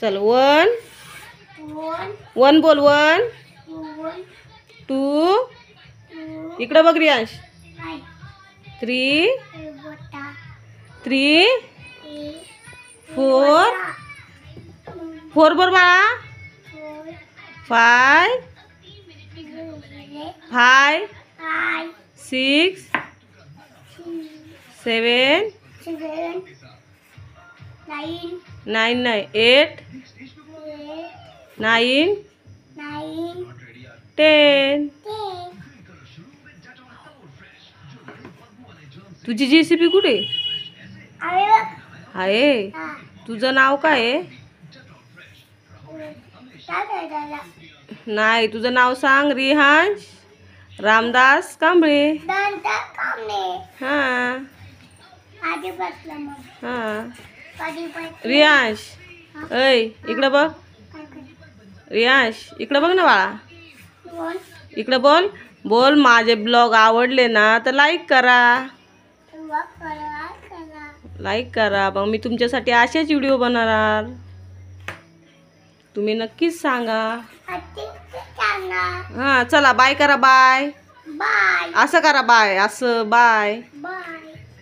चल 1 1 बोल 1 2 इकडे बघ रियांश 3 3 4 4 बोल बाळा 5 5 6 7 9 नाही 8 9 10 तुझी JCB कुठे आहे? तुझं नाव काय आहे? नाही तुझं नाव सांग. रियांश रामदास कांबळे. हां हां रियांश ऐ इकडं बघ. रियांश इकडं बघ ना बाळा. इकडं बोल बोल माझे ब्लॉग आवडले ना तर लाईक करा. लाईक करा. मग मी तुमच्यासाठी असेच व्हिडिओ बनवणार. तुम्ही नक्कीच सांगा. हां चला बाय करा. बाय असं करा. बाय असं बाय.